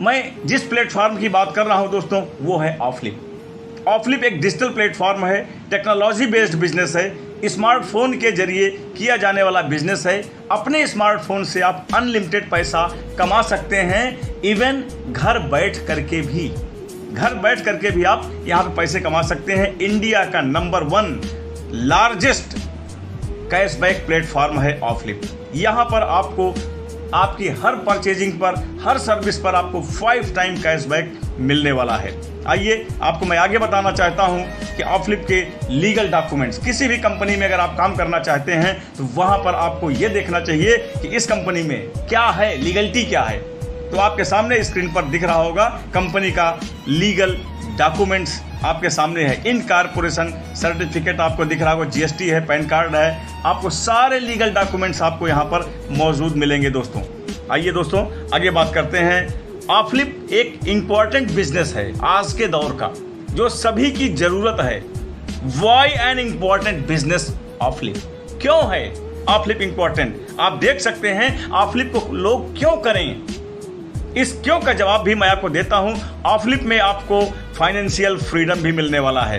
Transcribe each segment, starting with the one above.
मैं जिस प्लेटफॉर्म की बात कर रहा हूं दोस्तों वो है ऑफलिप। ऑफलिप एक डिजिटल प्लेटफॉर्म है, टेक्नोलॉजी बेस्ड बिजनेस है, स्मार्टफोन के जरिए किया जाने वाला बिजनेस है। अपने स्मार्टफोन से आप अनलिमिटेड पैसा कमा सकते हैं। इवन घर बैठ करके भी आप यहाँ पे पैसे कमा सकते हैं। इंडिया का नंबर 1 लार्जेस्ट कैशबैक प्लेटफॉर्म है ऑफलिप। यहाँ पर आपको आपकी हर परचेजिंग पर, हर सर्विस पर आपको 5 टाइम कैशबैक मिलने वाला है। आइए आपको मैं आगे बताना चाहता हूं कि ऑफलिप के लीगल डॉक्यूमेंट्स, किसी भी कंपनी में अगर आप काम करना चाहते हैं तो वहां पर आपको यह देखना चाहिए कि इस कंपनी में क्या है, लीगलिटी क्या है। तो आपके सामने स्क्रीन पर दिख रहा होगा कंपनी का लीगल डॉक्यूमेंट्स आपके सामने है। इनकॉर्पोरेशन सर्टिफिकेट आपको दिख रहा होगा, जीएसटी है, पैन कार्ड है, आपको सारे लीगल डॉक्यूमेंट्स आपको यहाँ पर मौजूद मिलेंगे दोस्तों। आइए दोस्तों आगे बात करते हैं। ऑफलिप एक इम्पॉर्टेंट बिजनेस है आज के दौर का, जो सभी की जरूरत है। Why an important business Offlip? क्यों है ऑफलिप इम्पॉर्टेंट? आप देख सकते हैं ऑफलिप को लोग क्यों करें। इस क्यों का जवाब भी मैं आपको देता हूं। ऑफलिप में आपको फाइनेंशियल फ्रीडम भी मिलने वाला है।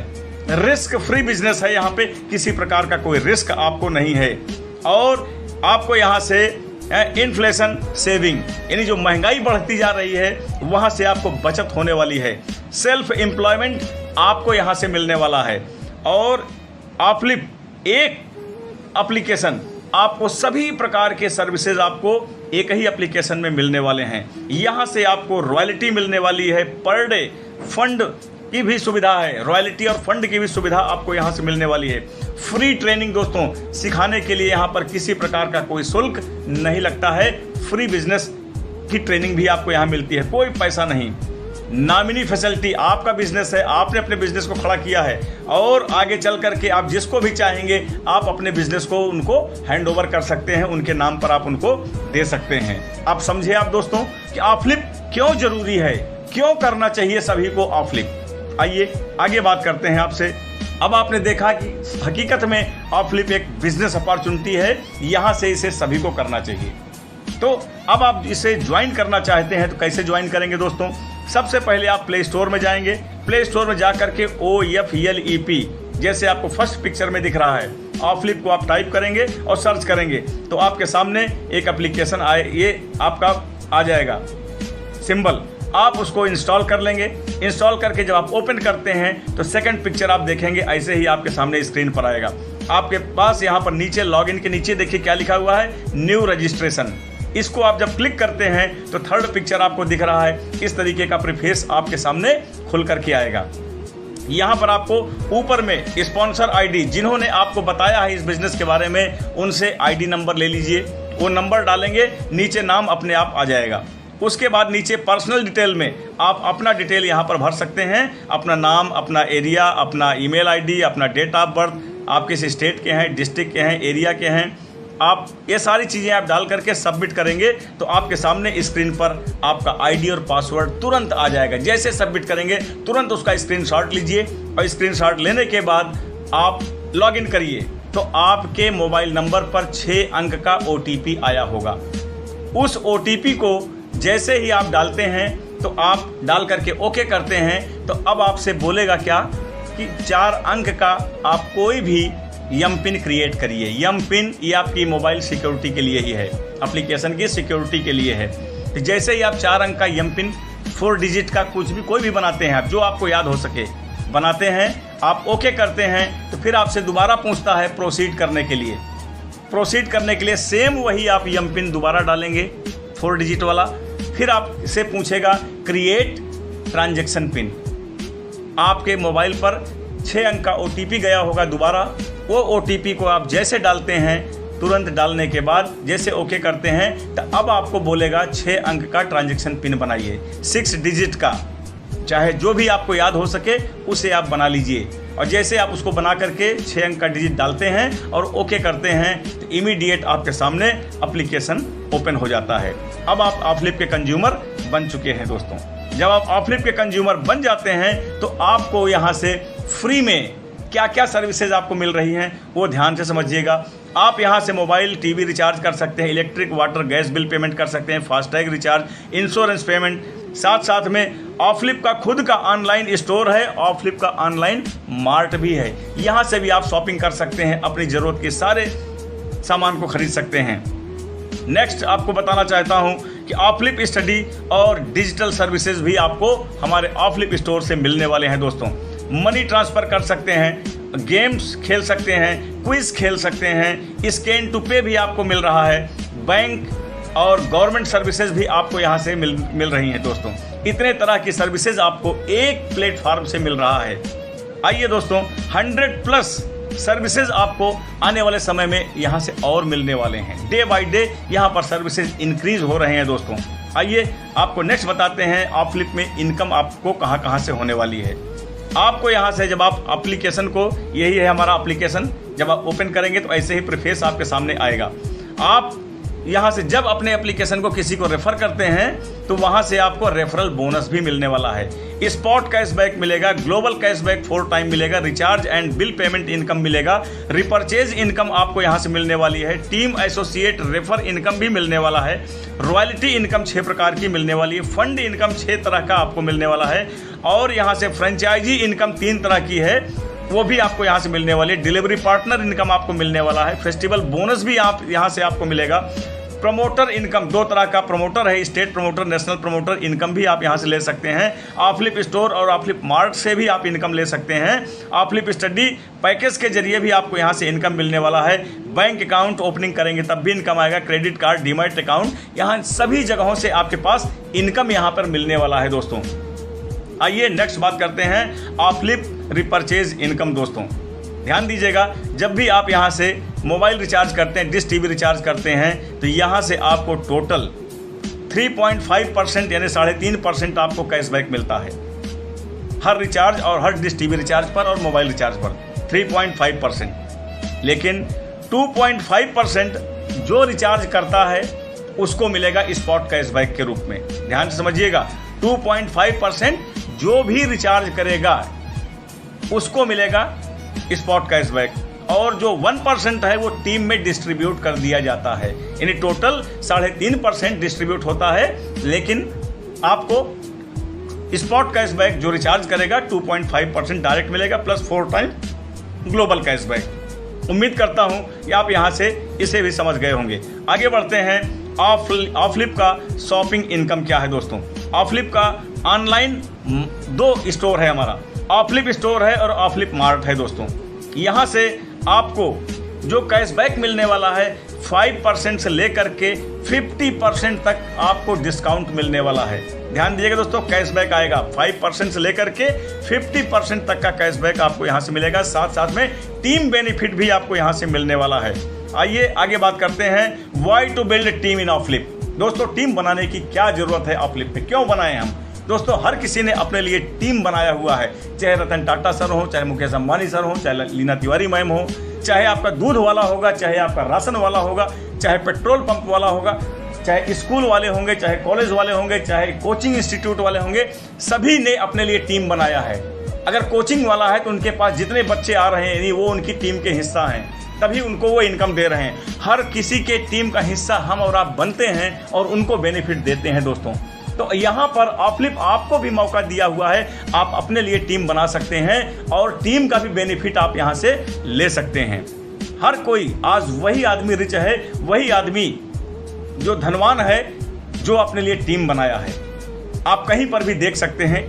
रिस्क फ्री बिजनेस है, यहाँ पे किसी प्रकार का कोई रिस्क आपको नहीं है। और आपको यहाँ से इन्फ्लेशन सेविंग, यानी जो महंगाई बढ़ती जा रही है वहाँ से आपको बचत होने वाली है। सेल्फ एम्प्लॉयमेंट आपको यहाँ से मिलने वाला है। और ऑफलिप एक एप्लीकेशन, आपको सभी प्रकार के सर्विसेज आपको एक ही एप्लीकेशन में मिलने वाले हैं। यहाँ से आपको रॉयल्टी मिलने वाली है, पर डे फंड की भी सुविधा है, रॉयल्टी और फंड की भी सुविधा आपको यहाँ से मिलने वाली है। फ्री ट्रेनिंग दोस्तों, सिखाने के लिए यहाँ पर किसी प्रकार का कोई शुल्क नहीं लगता है। फ्री बिजनेस की ट्रेनिंग भी आपको यहाँ मिलती है, कोई पैसा नहीं। नॉमिनी फैसिलिटी, आपका बिजनेस है, आपने अपने बिजनेस को खड़ा किया है और आगे चल करके आप जिसको भी चाहेंगे आप अपने बिजनेस को उनको हैंड ओवर कर सकते हैं, उनके नाम पर आप उनको दे सकते हैं। आप समझे आप दोस्तों कि ऑफलिप क्यों जरूरी है, क्यों करना चाहिए सभी को ऑफलिप। आइए आगे बात करते हैं आपसे। अब आपने देखा कि हकीकत में ऑफलिप एक बिजनेस अपॉर्चुनिटी है, यहाँ से इसे सभी को करना चाहिए। तो अब आप इसे ज्वाइन करना चाहते हैं तो कैसे ज्वाइन करेंगे दोस्तों? सबसे पहले आप प्ले स्टोर में जाएंगे। प्ले स्टोर में जाकर के OFLEP, जैसे आपको फर्स्ट पिक्चर में दिख रहा है, ऑफलिप को आप टाइप करेंगे और सर्च करेंगे तो आपके सामने एक एप्लीकेशन आए, ये आपका आ जाएगा सिंबल, आप उसको इंस्टॉल कर लेंगे। इंस्टॉल करके जब आप ओपन करते हैं तो सेकंड पिक्चर आप देखेंगे, ऐसे ही आपके सामने स्क्रीन पर आएगा। आपके पास यहाँ पर नीचे लॉगिन के नीचे देखिए क्या लिखा हुआ है, न्यू रजिस्ट्रेशन। इसको आप जब क्लिक करते हैं तो थर्ड पिक्चर आपको दिख रहा है, इस तरीके का प्रीफेस आपके सामने खुल करके आएगा। यहाँ पर आपको ऊपर में स्पॉन्सर आईडी, जिन्होंने आपको बताया है इस बिजनेस के बारे में, उनसे आईडी नंबर ले लीजिए। वो नंबर डालेंगे, नीचे नाम अपने आप आ जाएगा। उसके बाद नीचे पर्सनल डिटेल में आप अपना डिटेल यहाँ पर भर सकते हैं, अपना नाम, अपना एरिया, अपना ईमेल आईडी, अपना डेट ऑफ बर्थ, आप किस स्टेट के हैं, डिस्ट्रिक्ट के हैं, एरिया के हैं, आप ये सारी चीज़ें आप डाल करके सबमिट करेंगे तो आपके सामने स्क्रीन पर आपका आईडी और पासवर्ड तुरंत आ जाएगा। जैसे सबमिट करेंगे तुरंत उसका स्क्रीनशॉट लीजिए और स्क्रीनशॉट लेने के बाद आप लॉगिन करिए तो आपके मोबाइल नंबर पर 6 अंक का OTP आया होगा। उस OTP को जैसे ही आप डालते हैं तो आप डाल करके ओके करते हैं तो अब आपसे बोलेगा क्या कि 4 अंक का आप कोई भी यम पिन क्रिएट करिए। यम पिन ये आपकी मोबाइल सिक्योरिटी के लिए ही है, एप्लीकेशन की सिक्योरिटी के लिए है। तो जैसे ही आप 4 अंक का यम पिन 4 डिजिट का कुछ भी कोई भी बनाते हैं, आप जो आपको याद हो सके बनाते हैं, आप ओके करते हैं तो फिर आपसे दोबारा पूछता है प्रोसीड करने के लिए। प्रोसीड करने के लिए सेम वही आप यम पिन दोबारा डालेंगे 4 डिजिट वाला। फिर आपसे पूछेगा क्रिएट ट्रांजैक्शन पिन। आपके मोबाइल पर 6 अंक का OTP गया होगा दोबारा, वो OTP को आप जैसे डालते हैं तुरंत डालने के बाद जैसे ओके करते हैं तो अब आपको बोलेगा 6 अंक का ट्रांजैक्शन पिन बनाइए, 6 डिजिट का, चाहे जो भी आपको याद हो सके उसे आप बना लीजिए। और जैसे आप उसको बना करके 6 अंक का डिजिट डालते हैं और ओके करते हैं तो इमीडिएट आपके सामने एप्लीकेशन ओपन हो जाता है। अब आप ऑफलिप के कंज्यूमर बन चुके हैं दोस्तों। जब आप ऑफलिप के कंज्यूमर बन जाते हैं तो आपको यहाँ से फ्री में क्या क्या सर्विसेज आपको मिल रही हैं वो ध्यान से समझिएगा। आप यहाँ से मोबाइल टीवी रिचार्ज कर सकते हैं, electric water gas bill payment कर सकते हैं, फास्टैग रिचार्ज, इंश्योरेंस पेमेंट, साथ साथ में ऑफलिप का खुद का ऑनलाइन स्टोर है, ऑफलिप का ऑनलाइन मार्ट भी है। यहाँ से भी आप शॉपिंग कर सकते हैं, अपनी ज़रूरत के सारे सामान को खरीद सकते हैं। नेक्स्ट आपको बताना चाहता हूँ कि ऑफलिप स्टडी और डिजिटल सर्विसेज भी आपको हमारे ऑफलिप स्टोर से मिलने वाले हैं दोस्तों। मनी ट्रांसफ़र कर सकते हैं, गेम्स खेल सकते हैं, क्विज़ खेल सकते हैं, स्कैन टू पे भी आपको मिल रहा है, बैंक और गवर्नमेंट सर्विसेज भी आपको यहाँ से मिल रही हैं दोस्तों। इतने तरह की सर्विसेज आपको एक प्लेटफार्म से मिल रहा है। आइए दोस्तों, 100+ सर्विसेज आपको आने वाले समय में यहाँ से और मिलने वाले हैं। डे बाय डे यहाँ पर सर्विसेज इंक्रीज हो रहे हैं दोस्तों। आइए आपको नेक्स्ट बताते हैं ऑफलिप में इनकम आपको कहाँ कहाँ से होने वाली है। आपको यहाँ से जब आप एप्लीकेशन को, यही है हमारा एप्लीकेशन, जब आप ओपन करेंगे तो ऐसे ही प्रीफेस आपके सामने आएगा। आप यहाँ से जब अपने एप्लीकेशन को किसी को रेफ़र करते हैं तो वहाँ से आपको रेफरल बोनस भी मिलने वाला है। स्पॉट कैशबैक मिलेगा, ग्लोबल कैशबैक 4 टाइम मिलेगा, recharge and bill payment income मिलेगा, रिपर्चेज इनकम आपको यहाँ से मिलने वाली है, टीम एसोसिएट रेफर इनकम भी मिलने वाला है, रॉयल्टी इनकम 6 प्रकार की मिलने वाली है, फंड इनकम 6 तरह का आपको मिलने वाला है, और यहाँ से फ्रेंचाइजी इनकम 3 तरह की है, वो भी आपको यहाँ से मिलने वाली है। डिलीवरी पार्टनर इनकम आपको मिलने वाला है। फेस्टिवल बोनस भी आप यहाँ से आपको मिलेगा। प्रमोटर इनकम 2 तरह का प्रमोटर है, state promoter, national promoter income भी आप यहाँ से ले सकते हैं। ऑफलिप स्टोर और ऑफलिप मार्ट से भी आप इनकम ले सकते हैं। ऑफलिप स्टडी पैकेज के जरिए भी आपको यहाँ से इनकम मिलने वाला है। बैंक अकाउंट ओपनिंग करेंगे तब भी इनकम आएगा। क्रेडिट कार्ड, डीमैट अकाउंट, यहाँ सभी जगहों से आपके पास इनकम यहाँ पर मिलने वाला है दोस्तों। आइए नेक्स्ट बात करते हैं ऑफलिप रिपर्चेज इनकम दोस्तों। ध्यान दीजिएगा, जब भी आप यहाँ से मोबाइल रिचार्ज करते हैं, डिश टीवी रिचार्ज करते हैं, तो यहाँ से आपको टोटल 3.5% यानी 3.5% आपको कैशबैक मिलता है हर रिचार्ज और हर डिश टीवी रिचार्ज पर और मोबाइल रिचार्ज पर 3.5%। लेकिन 2.5% जो रिचार्ज करता है उसको मिलेगा स्पॉट कैशबैक के रूप में। ध्यान से समझिएगा, 2.5% जो भी रिचार्ज करेगा उसको मिलेगा स्पॉट कैशबैक, और जो 1% है वो टीम में डिस्ट्रीब्यूट कर दिया जाता है। यानी टोटल 3.5% डिस्ट्रीब्यूट होता है, लेकिन आपको स्पॉट कैशबैक जो रिचार्ज करेगा 2.5% डायरेक्ट मिलेगा, प्लस 4 टाइम ग्लोबल कैशबैक। उम्मीद करता हूं कि आप यहां से इसे भी समझ गए होंगे। आगे बढ़ते हैं, ऑफलिप का शॉपिंग इनकम क्या है दोस्तों। ऑफलिप का ऑनलाइन 2 स्टोर है हमारा, ऑफलिप स्टोर है और ऑफलिप मार्ट है दोस्तों। यहाँ से आपको जो कैशबैक मिलने वाला है 5% से लेकर के 50% तक आपको डिस्काउंट मिलने वाला है। ध्यान दीजिएगा दोस्तों, कैशबैक आएगा 5% से लेकर के 50% तक का कैशबैक आपको यहाँ से मिलेगा। साथ साथ में टीम बेनिफिट भी आपको यहाँ से मिलने वाला है। आइए आगे बात करते हैं, वाई टू बिल्ड टीम इन ऑफलिप। दोस्तों, टीम बनाने की क्या जरूरत है ऑफलिप पे, क्यों बनाए हम दोस्तों? हर किसी ने अपने लिए टीम बनाया हुआ है, चाहे रतन टाटा सर हो, चाहे मुकेश अंबानी सर हो, चाहे लीना तिवारी मैम हो, चाहे आपका दूध वाला होगा, चाहे आपका राशन वाला होगा, चाहे पेट्रोल पंप वाला होगा, चाहे स्कूल वाले होंगे, चाहे कॉलेज वाले होंगे, चाहे कोचिंग इंस्टीट्यूट वाले होंगे, सभी ने अपने लिए टीम बनाया है। अगर कोचिंग वाला है तो उनके पास जितने बच्चे आ रहे हैं वो उनकी टीम के हिस्सा हैं, तभी उनको वो इनकम दे रहे हैं। हर किसी के टीम का हिस्सा हम और आप बनते हैं और उनको बेनिफिट देते हैं दोस्तों। तो यहाँ पर ऑफलिप आपको भी मौका दिया हुआ है, आप अपने लिए टीम बना सकते हैं और टीम का भी बेनिफिट आप यहाँ से ले सकते हैं। हर कोई आज वही आदमी रिच है, वही आदमी जो धनवान है जो अपने लिए टीम बनाया है। आप कहीं पर भी देख सकते हैं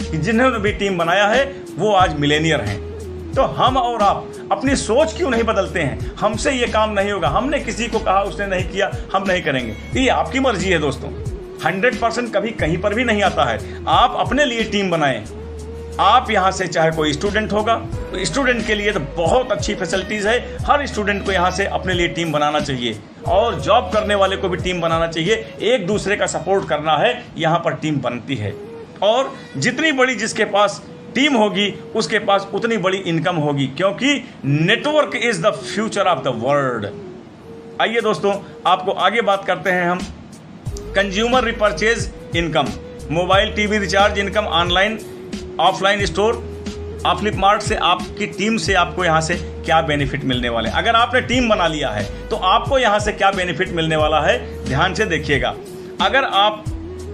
कि जिन्होंने भी टीम बनाया है वो आज मिलेनियर हैं। तो हम और आप अपनी सोच क्यों नहीं बदलते हैं? हमसे ये काम नहीं होगा, हमने किसी को कहा उसने नहीं किया, हम नहीं करेंगे, ये आपकी मर्जी है दोस्तों। 100% कभी कहीं पर भी नहीं आता है। आप अपने लिए टीम बनाएं। आप यहाँ से चाहे कोई स्टूडेंट होगा तो स्टूडेंट के लिए तो बहुत अच्छी फैसिलिटीज़ है, हर स्टूडेंट को यहाँ से अपने लिए टीम बनाना चाहिए, और जॉब करने वाले को भी टीम बनाना चाहिए। एक दूसरे का सपोर्ट करना है, यहाँ पर टीम बनती है, और जितनी बड़ी जिसके पास टीम होगी उसके पास उतनी बड़ी इनकम होगी, क्योंकि network is the future of the world. आइए दोस्तों, आपको आगे बात करते हैं हम consumer repurchase income, mobile TV recharge income, online offline store, Offlip mart से आपकी टीम से आपको यहाँ से क्या बेनिफिट मिलने वाले हैं। अगर आपने टीम बना लिया है तो आपको यहाँ से क्या बेनिफिट मिलने वाला है, ध्यान से देखिएगा। अगर आप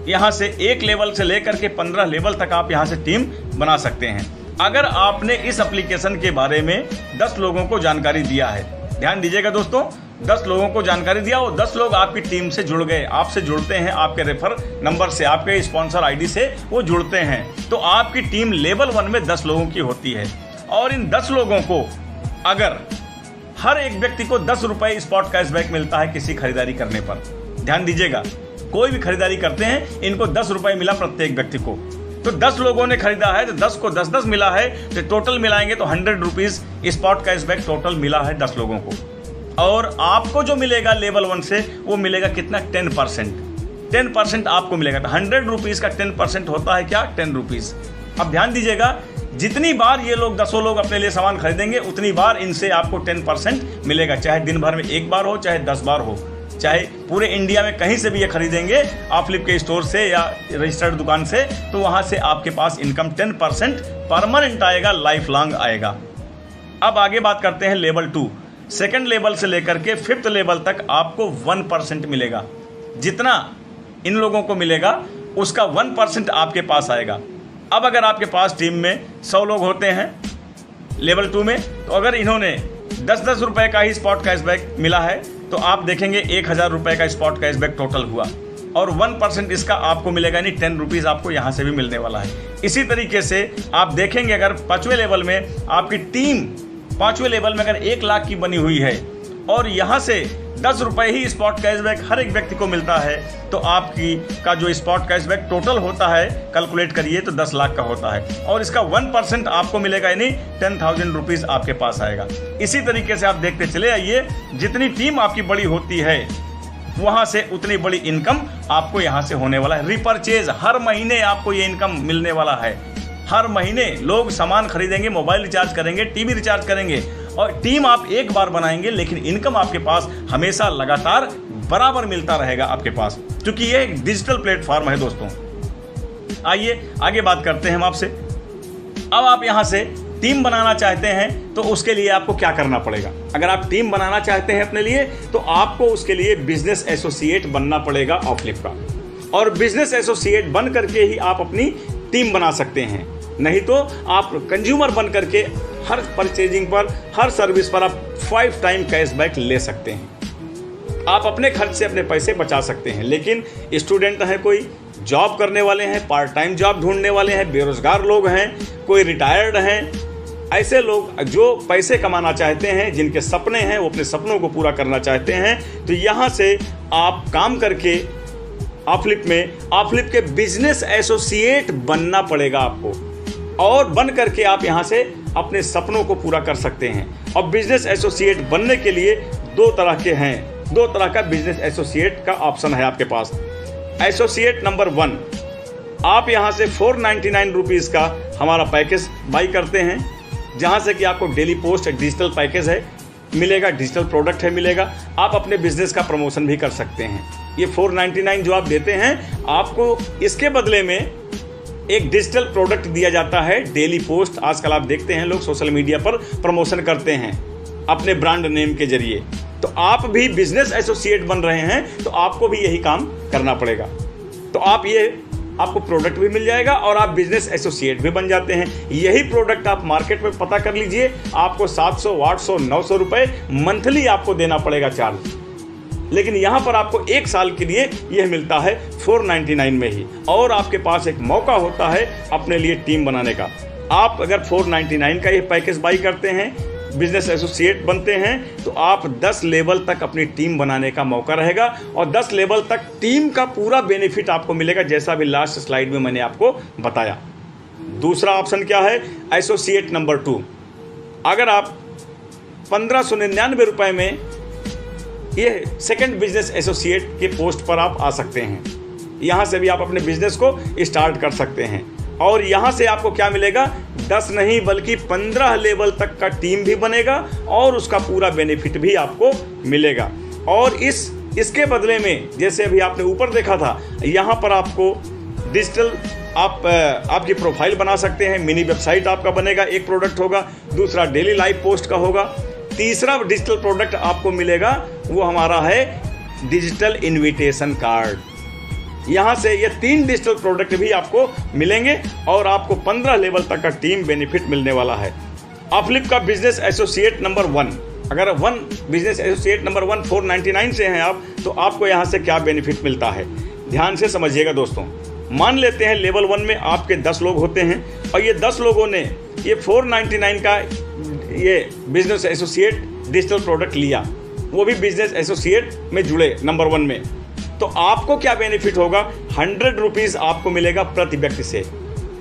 यहाँ से 1 लेवल से लेकर के 15 लेवल तक आप यहाँ से टीम बना सकते हैं। अगर आपने इस एप्लीकेशन के बारे में 10 लोगों को जानकारी दिया है, ध्यान दीजिएगा दोस्तों, 10 लोगों को जानकारी दिया और 10 लोग आपकी टीम से जुड़ गए, आपसे जुड़ते हैं, आपके रेफर नंबर से, आपके स्पॉन्सर आईडी से वो जुड़ते हैं, तो आपकी टीम लेवल 1 में 10 लोगों की होती है। और इन 10 लोगों को अगर हर एक व्यक्ति को 10 रुपये स्पॉट कैशबैक मिलता है किसी खरीदारी करने पर, ध्यान दीजिएगा, कोई भी खरीदारी करते हैं इनको 10 रुपये मिला प्रत्येक व्यक्ति को। तो 10 लोगों ने खरीदा है तो 10 को 10-10 मिला है, तो टोटल मिलाएंगे तो 100 रुपीज़ स्पॉट कैशबैक टोटल मिला है 10 लोगों को। और आपको जो मिलेगा लेवल 1 से वो मिलेगा कितना, 10% आपको मिलेगा। तो 100 रुपीज़ का 10% होता है क्या, 10 रुपीज़। अब ध्यान दीजिएगा, जितनी बार ये लोग 10 लोग अपने लिए सामान खरीदेंगे उतनी बार इनसे आपको 10% मिलेगा, चाहे दिन भर में 1 बार हो, चाहे 10 बार हो, चाहे पूरे इंडिया में कहीं से भी ये खरीदेंगे ऑफलिप के स्टोर से या रजिस्टर्ड दुकान से, तो वहाँ से आपके पास इनकम 10% परमानेंट आएगा, लाइफ लॉन्ग आएगा। अब आगे बात करते हैं लेवल 2। सेकेंड लेवल से लेकर के 5th लेवल तक आपको 1% मिलेगा। जितना इन लोगों को मिलेगा उसका 1% आपके पास आएगा। अब अगर आपके पास टीम में 100 लोग होते हैं लेवल 2 में, तो अगर इन्होंने 10-10 रुपये का ही स्पॉट कैशबैक मिला है तो आप देखेंगे 1000 रुपये का स्पॉट कैशबैक टोटल हुआ और 1% इसका आपको मिलेगा, यानी 10 रुपीज़ आपको यहाँ से भी मिलने वाला है। इसी तरीके से आप देखेंगे अगर 5वें लेवल में आपकी टीम 5वें लेवल में अगर 1 लाख की बनी हुई है और यहाँ से 10 रुपये ही स्पॉट कैशबैक हर एक व्यक्ति को मिलता है, तो आपकी का जो स्पॉट कैशबैक टोटल होता है कैलकुलेट करिए तो 10 लाख का होता है और इसका 1% आपको मिलेगा, यानी 10,000 रुपीज़ आपके पास आएगा। इसी तरीके से आप देखते चले आइए, जितनी टीम आपकी बड़ी होती है वहाँ से उतनी बड़ी इनकम आपको यहाँ से होने वाला है। रिपर्चेज, हर महीने आपको ये इनकम मिलने वाला है। हर महीने लोग सामान खरीदेंगे, मोबाइल रिचार्ज करेंगे, टीवी रिचार्ज करेंगे और टीम आप एक बार बनाएंगे, लेकिन इनकम आपके पास हमेशा लगातार बराबर मिलता रहेगा आपके पास, क्योंकि ये एक डिजिटल प्लेटफॉर्म है दोस्तों। आइए आगे बात करते हैं हम आपसे। अब आप यहाँ से टीम बनाना चाहते हैं तो उसके लिए आपको क्या करना पड़ेगा। अगर आप टीम बनाना चाहते हैं अपने लिए तो आपको उसके लिए बिजनेस एसोसिएट बनना पड़ेगा ऑफलिप का, और बिजनेस एसोसिएट बन करके ही आप अपनी टीम बना सकते हैं। नहीं तो आप कंज्यूमर बन करके हर परचेजिंग पर, हर सर्विस पर आप 5 टाइम कैशबैक ले सकते हैं। आप अपने खर्च से अपने पैसे बचा सकते हैं। लेकिन स्टूडेंट हैं, कोई जॉब करने वाले हैं, पार्ट टाइम जॉब ढूंढने वाले हैं, बेरोजगार लोग हैं, कोई रिटायर्ड हैं, ऐसे लोग जो पैसे कमाना चाहते हैं, जिनके सपने हैं, वो अपने सपनों को पूरा करना चाहते हैं, तो यहाँ से आप काम करके ऑफलिप में ऑफलिप के बिजनेस एसोसिएट बनना पड़ेगा आपको, और बन करके आप यहाँ से अपने सपनों को पूरा कर सकते हैं। और बिजनेस एसोसिएट बनने के लिए 2 तरह के हैं, 2 तरह का बिजनेस एसोसिएट का ऑप्शन है आपके पास। एसोसिएट नंबर 1, आप यहाँ से 499 रुपीज़ का हमारा पैकेज बाई करते हैं, जहाँ से कि आपको डेली पोस्ट डिजिटल पैकेज है मिलेगा, डिजिटल प्रोडक्ट है मिलेगा, आप अपने बिजनेस का प्रमोशन भी कर सकते हैं। ये 499 जो आप देते हैं, आपको इसके बदले में एक डिजिटल प्रोडक्ट दिया जाता है, डेली पोस्ट। आजकल आप देखते हैं लोग सोशल मीडिया पर प्रमोशन करते हैं अपने ब्रांड नेम के जरिए, तो आप भी बिजनेस एसोसिएट बन रहे हैं तो आपको भी यही काम करना पड़ेगा। तो आपको प्रोडक्ट भी मिल जाएगा और आप बिजनेस एसोसिएट भी बन जाते हैं। यही प्रोडक्ट आप मार्केट में पता कर लीजिए, आपको 700, 800, 900 रुपये मंथली आपको देना पड़ेगा चार्ज, लेकिन यहाँ पर आपको 1 साल के लिए यह मिलता है 499 में ही। और आपके पास एक मौका होता है अपने लिए टीम बनाने का। आप अगर 499 का ये पैकेज बाई करते हैं, बिजनेस एसोसिएट बनते हैं, तो आप 10 लेवल तक अपनी टीम बनाने का मौका रहेगा और 10 लेवल तक टीम का पूरा बेनिफिट आपको मिलेगा, जैसा भी लास्ट स्लाइड में मैंने आपको बताया। दूसरा ऑप्शन क्या है, एसोसिएट नंबर 2। अगर आप 1599 रुपये में ये सेकंड बिजनेस एसोसिएट के पोस्ट पर आप आ सकते हैं, यहाँ से भी आप अपने बिजनेस को स्टार्ट कर सकते हैं। और यहाँ से आपको क्या मिलेगा, 10 नहीं बल्कि 15 लेवल तक का टीम भी बनेगा और उसका पूरा बेनिफिट भी आपको मिलेगा। और इसके बदले में, जैसे अभी आपने ऊपर देखा था, यहाँ पर आपको डिजिटल आपकी प्रोफाइल बना सकते हैं, मिनी वेबसाइट आपका बनेगा, एक प्रोडक्ट होगा, दूसरा डेली लाइव पोस्ट का होगा, तीसरा डिजिटल प्रोडक्ट आपको मिलेगा वो हमारा है डिजिटल इनविटेशन कार्ड। यहाँ से ये 3 डिजिटल प्रोडक्ट भी आपको मिलेंगे और आपको 15 लेवल तक का टीम बेनिफिट मिलने वाला है। ऑफलिप का बिजनेस एसोसिएट नंबर 1, अगर बिजनेस एसोसिएट नंबर 1 499 से हैं आप, तो आपको यहाँ से क्या बेनिफिट मिलता है, ध्यान से समझिएगा दोस्तों। मान लेते हैं लेवल 1 में आपके 10 लोग होते हैं और ये 10 लोगों ने ये 499 का ये बिजनेस एसोसिएट डिजिटल प्रोडक्ट लिया, वो भी बिजनेस एसोसिएट में जुड़े नंबर 1 में, तो आपको क्या बेनिफिट होगा, 100 रुपीज़ आपको मिलेगा प्रति व्यक्ति से।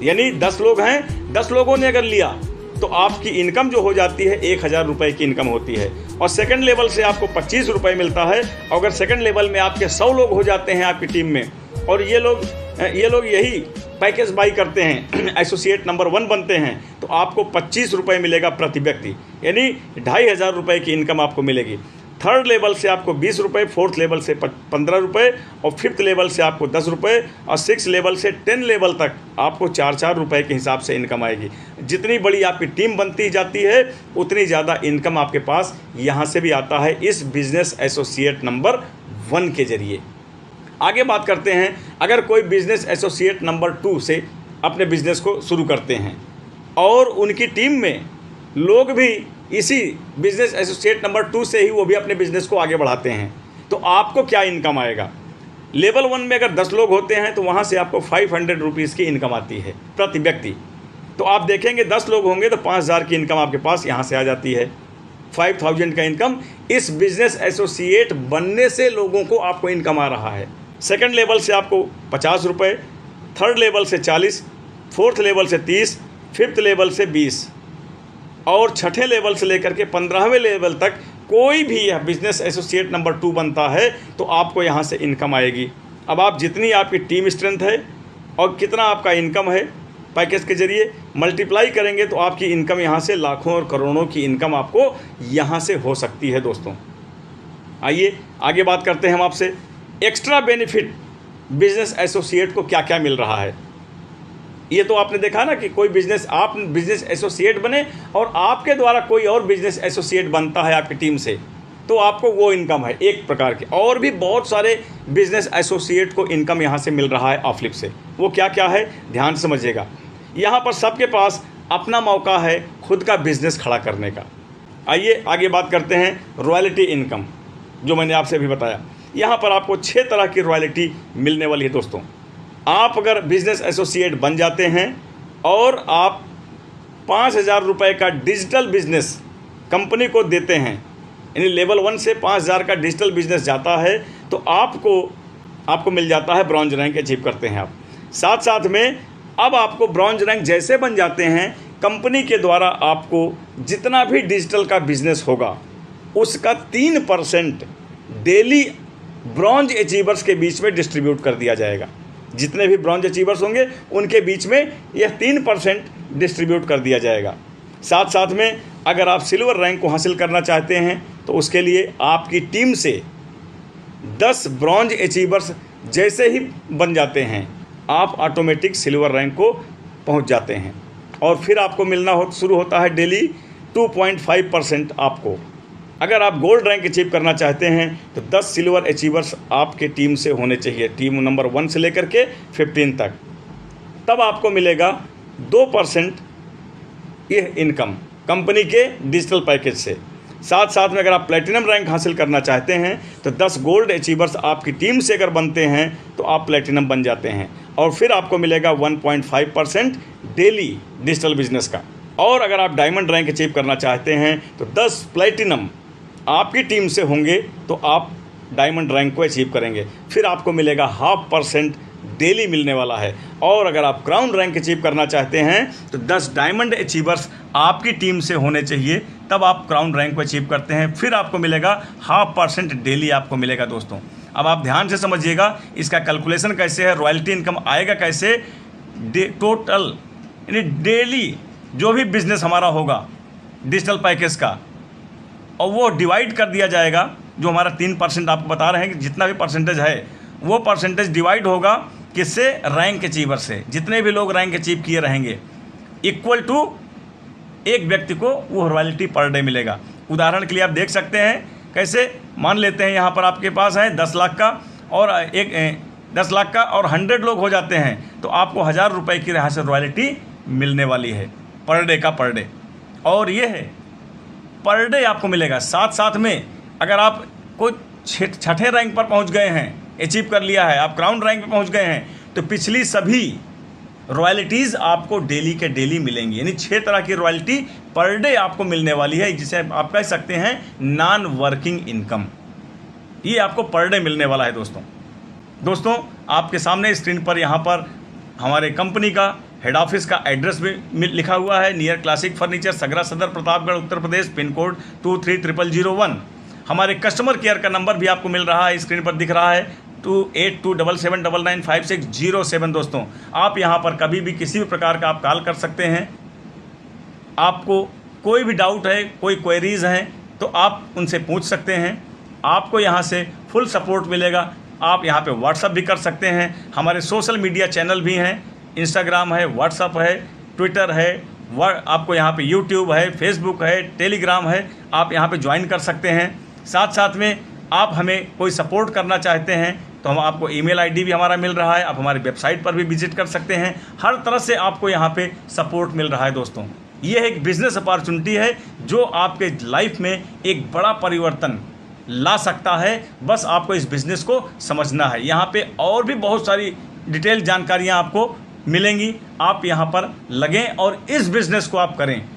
यानी 10 लोग हैं, 10 लोगों ने अगर लिया तो आपकी इनकम जो हो जाती है 1000 रुपये की इनकम होती है। और सेकंड लेवल से आपको 25 रुपये मिलता है। अगर सेकंड लेवल में आपके 100 लोग हो जाते हैं आपकी टीम में और ये लोग यही पैकेज बाई करते हैं, एसोसिएट नंबर 1 बनते हैं, तो आपको 25 रुपये मिलेगा प्रति व्यक्ति, यानी 2500 रुपये की इनकम आपको मिलेगी। थर्ड लेवल से आपको 20 रुपये, फोर्थ लेवल से 15 रुपये और फिफ्थ लेवल से आपको 10 रुपये और 6 लेवल से 10 लेवल तक आपको 4-4 रुपये के हिसाब से इनकम आएगी। जितनी बड़ी आपकी टीम बनती जाती है उतनी ज़्यादा इनकम आपके पास यहाँ से भी आता है इस बिजनेस एसोसिएट नंबर 1 के जरिए। आगे बात करते हैं, अगर कोई बिजनेस एसोसिएट नंबर 2 से अपने बिजनेस को शुरू करते हैं और उनकी टीम में लोग भी इसी बिजनेस एसोसिएट नंबर 2 से ही वो भी अपने बिजनेस को आगे बढ़ाते हैं, तो आपको क्या इनकम आएगा। लेवल 1 में अगर 10 लोग होते हैं तो वहाँ से आपको 500 रुपीज़ की इनकम आती है प्रति व्यक्ति। तो आप देखेंगे 10 लोग होंगे तो 5000 की इनकम आपके पास यहाँ से आ जाती है। 5000 का इनकम इस बिजनेस एसोसिएट बनने से लोगों को आपको इनकम आ रहा है। सेकंड लेवल से आपको 50 रुपये, थर्ड लेवल से 40, फोर्थ लेवल से 30, फिफ्थ लेवल से 20 और छठे लेवल से लेकर के 15वें लेवल तक कोई भी यह बिजनेस एसोसिएट नंबर 2 बनता है तो आपको यहाँ से इनकम आएगी। अब आप जितनी आपकी टीम स्ट्रेंथ है और कितना आपका इनकम है पैकेज के जरिए मल्टीप्लाई करेंगे तो आपकी इनकम यहाँ से लाखों और करोड़ों की इनकम आपको यहाँ से हो सकती है दोस्तों। आइए आगे बात करते हैं हम आपसे, एक्स्ट्रा बेनिफिट बिजनेस एसोसिएट को क्या क्या मिल रहा है। ये तो आपने देखा ना कि कोई बिजनेस, आप बिजनेस एसोसिएट बने और आपके द्वारा कोई और बिजनेस एसोसिएट बनता है आपकी टीम से, तो आपको वो इनकम है एक प्रकार की। और भी बहुत सारे बिजनेस एसोसिएट को इनकम यहाँ से मिल रहा है ऑफलिप से। वो क्या क्या है, ध्यान समझिएगा। यहाँ पर सबके पास अपना मौका है खुद का बिजनेस खड़ा करने का। आइए आगे बात करते हैं रॉयल्टी इनकम, जो मैंने आपसे अभी बताया। यहाँ पर आपको 6 तरह की रॉयल्टी मिलने वाली है दोस्तों। आप अगर बिजनेस एसोसिएट बन जाते हैं और आप 5000 रुपये का डिजिटल बिजनेस कंपनी को देते हैं, यानी लेवल 1 से 5000 का डिजिटल बिजनेस जाता है, तो आपको मिल जाता है ब्रॉन्ज रैंक अचीव करते हैं आप। साथ साथ में अब आपको ब्रॉन्ज रैंक जैसे बन जाते हैं, कंपनी के द्वारा आपको जितना भी डिजिटल का बिजनेस होगा उसका 3% डेली ब्रॉन्ज अचीवर्स के बीच में डिस्ट्रीब्यूट कर दिया जाएगा। जितने भी ब्रॉन्ज अचीवर्स होंगे उनके बीच में यह 3% डिस्ट्रीब्यूट कर दिया जाएगा। साथ साथ में अगर आप सिल्वर रैंक को हासिल करना चाहते हैं तो उसके लिए आपकी टीम से 10 ब्रॉन्ज अचीवर्स जैसे ही बन जाते हैं आप ऑटोमेटिक सिल्वर रैंक को पहुंच जाते हैं और फिर आपको मिलना शुरू होता है डेली 2.5% आपको। अगर आप गोल्ड रैंक अचीव करना चाहते हैं तो 10 सिल्वर अचीवर्स आपके टीम से होने चाहिए, टीम नंबर 1 से लेकर के 15 तक, तब आपको मिलेगा 2% ये इनकम कंपनी के डिजिटल पैकेज से। साथ साथ में अगर आप प्लेटिनम रैंक हासिल करना चाहते हैं तो 10 गोल्ड अचीवर्स आपकी टीम से अगर बनते हैं तो आप प्लेटिनम बन जाते हैं और फिर आपको मिलेगा 1.5% डेली डिजिटल बिजनेस का। और अगर आप डायमंड रैंक अचीव करना चाहते हैं तो 10 प्लेटिनम आपकी टीम से होंगे तो आप डायमंड रैंक को अचीव करेंगे, फिर आपको मिलेगा 0.5% डेली मिलने वाला है। और अगर आप क्राउन रैंक अचीव करना चाहते हैं तो 10 डायमंड अचीवर्स आपकी टीम से होने चाहिए, तब आप क्राउन रैंक को अचीव करते हैं, फिर आपको मिलेगा 0.5% डेली आपको मिलेगा दोस्तों। अब आप ध्यान से समझिएगा इसका कैलकुलेशन कैसे है, रॉयल्टी इनकम आएगा कैसे। टोटल यानी डेली जो भी बिजनेस हमारा होगा डिजिटल पैकेज का, और वो डिवाइड कर दिया जाएगा, जो हमारा 3% आपको बता रहे हैं कि जितना भी परसेंटेज है वो परसेंटेज डिवाइड होगा किससे, रैंक अचीवर से। जितने भी लोग रैंक अचीव किए रहेंगे इक्वल टू एक व्यक्ति को वो रॉयल्टी पर डे मिलेगा। उदाहरण के लिए आप देख सकते हैं कैसे, मान लेते हैं यहाँ पर आपके पास है 10 लाख का और 10 लाख का और 100 लोग हो जाते हैं तो आपको 1000 रुपये की यहाँ से रॉयल्टी मिलने वाली है पर डे का पर डे। और ये है पर डे आपको मिलेगा। साथ साथ में अगर आप कोई छठे रैंक पर पहुंच गए हैं, अचीव कर लिया है, आप क्राउन रैंक पर पहुंच गए हैं, तो पिछली सभी रॉयल्टीज़ आपको डेली के डेली मिलेंगी। यानी 6 तरह की रॉयल्टी पर डे आपको मिलने वाली है, जिसे आप कह सकते हैं नॉन वर्किंग इनकम। ये आपको पर डे मिलने वाला है दोस्तों आपके सामने स्क्रीन पर यहाँ पर हमारे कंपनी का हेड ऑफिस का एड्रेस भी लिखा हुआ है, नियर क्लासिक फर्नीचर, सगरा सदर, प्रतापगढ़, उत्तर प्रदेश, पिन कोड 230001। हमारे कस्टमर केयर का नंबर भी आपको मिल रहा है, स्क्रीन पर दिख रहा है 2827799560 दोस्तों। आप यहाँ पर कभी भी किसी भी प्रकार का आप कॉल कर सकते हैं। आपको कोई भी डाउट है, कोई क्वेरीज़ हैं तो आप उनसे पूछ सकते हैं। आपको यहाँ से फुल सपोर्ट मिलेगा। आप यहाँ पे व्हाट्सअप भी कर सकते हैं। हमारे सोशल मीडिया चैनल भी हैं, इंस्टाग्राम है, व्हाट्सअप है, ट्विटर है, आपको यहाँ पे यूट्यूब है, फेसबुक है, टेलीग्राम है, आप यहाँ पे ज्वाइन कर सकते हैं। साथ साथ में आप हमें कोई सपोर्ट करना चाहते हैं तो हम आपको ईमेल आईडी भी हमारा मिल रहा है, आप हमारी वेबसाइट पर भी विजिट कर सकते हैं। हर तरह से आपको यहाँ पे सपोर्ट मिल रहा है दोस्तों। ये एक बिजनेस अपॉर्चुनिटी है जो आपके लाइफ में एक बड़ा परिवर्तन ला सकता है। बस आपको इस बिज़नेस को समझना है। यहाँ पे और भी बहुत सारी डिटेल जानकारियाँ आपको मिलेंगी। आप यहाँ पर लगें और इस बिज़नेस को आप करें।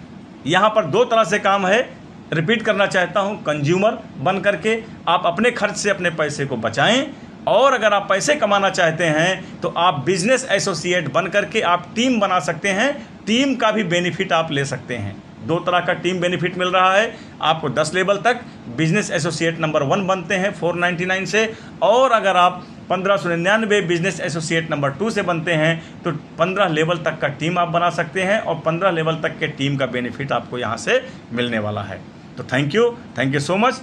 यहाँ पर 2 तरह से काम है, रिपीट करना चाहता हूँ। कंज्यूमर बन करके आप अपने खर्च से अपने पैसे को बचाएं, और अगर आप पैसे कमाना चाहते हैं तो आप बिजनेस एसोसिएट बन करके आप टीम बना सकते हैं। टीम का भी बेनिफिट आप ले सकते हैं। 2 तरह का टीम बेनिफिट मिल रहा है आपको। 10 लेवल तक बिजनेस एसोसिएट नंबर 1 बनते हैं 499 से, और अगर आप 1599 बिजनेस एसोसिएट नंबर 2 से बनते हैं तो 15 लेवल तक का टीम आप बना सकते हैं, और 15 लेवल तक के टीम का बेनिफिट आपको यहाँ से मिलने वाला है। तो थैंक यू सो मच।